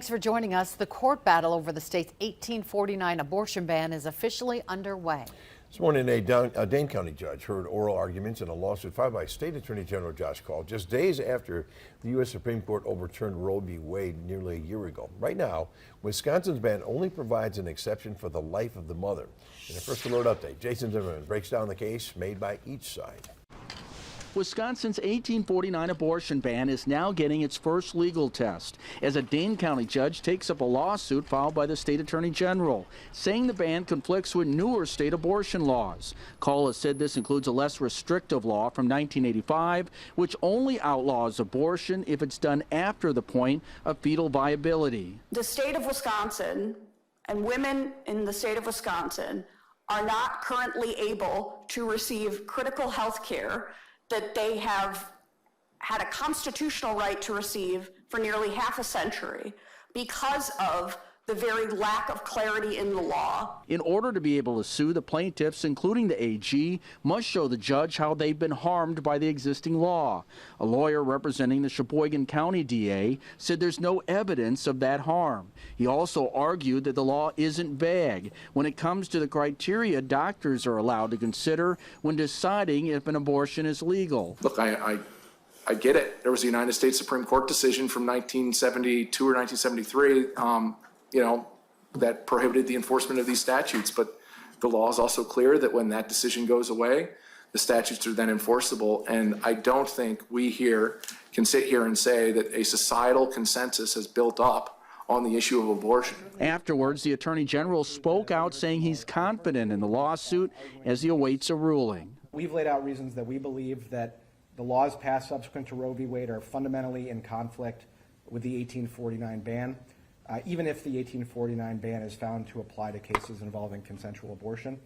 Thanks for joining us. The court battle over the state's 1849 abortion ban is officially underway. This morning, a Dane County Judge heard oral arguments in a lawsuit filed by State Attorney General Josh Call just days after the U.S. Supreme Court overturned Roe v. Wade nearly a year ago. Right now, Wisconsin's ban only provides an exception for the life of the mother. In a First Alert update, Jason Zimmerman breaks down the case made by each side. Wisconsin's 1849 abortion ban is now getting its first legal test as a Dane County judge takes up a lawsuit filed by the state attorney general, saying the ban conflicts with newer state abortion laws. Call has said this includes a less restrictive law from 1985, which only outlaws abortion if it's done after the point of fetal viability. The state of Wisconsin and women in the state of Wisconsin are not currently able to receive critical health care that they have had a constitutional right to receive for nearly half a century because of the very lack of clarity in the law. In order to be able to sue, the plaintiffs, including the AG, must show the judge how they've been harmed by the existing law. A lawyer representing the Sheboygan County DA said there's no evidence of that harm. He also argued that the law isn't vague when it comes to the criteria doctors are allowed to consider when deciding if an abortion is legal. Look, I get it. There was a United States Supreme Court decision from 1972 or 1973 that prohibited the enforcement of these statutes. But the law is also clear that when that decision goes away, the statutes are then enforceable. And I don't think we here can sit here and say that a societal consensus has built up on the issue of abortion. Afterwards, the Attorney General spoke out saying he's confident in the lawsuit as he awaits a ruling. We've laid out reasons that we believe that the laws passed subsequent to Roe v. Wade are fundamentally in conflict with the 1849 ban. Even if the 1849 ban is found to apply to cases involving consensual abortion.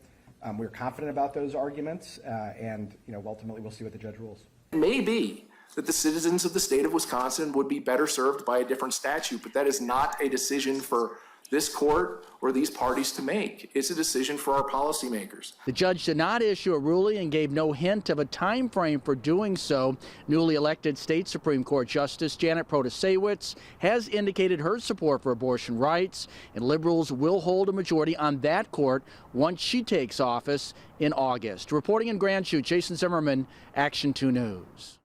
We're confident about those arguments, and ultimately we'll see what the judge rules. It may be that the citizens of the state of Wisconsin would be better served by a different statute, but that is not a decision for this court or these parties to make. It's a decision for our policymakers. The judge did not issue a ruling and gave no hint of a time frame for doing so. Newly elected state Supreme Court Justice Janet Protasewicz has indicated her support for abortion rights, and liberals will hold a majority on that court once she takes office in August. Reporting in Grand Chute, Jason Zimmerman, Action 2 News.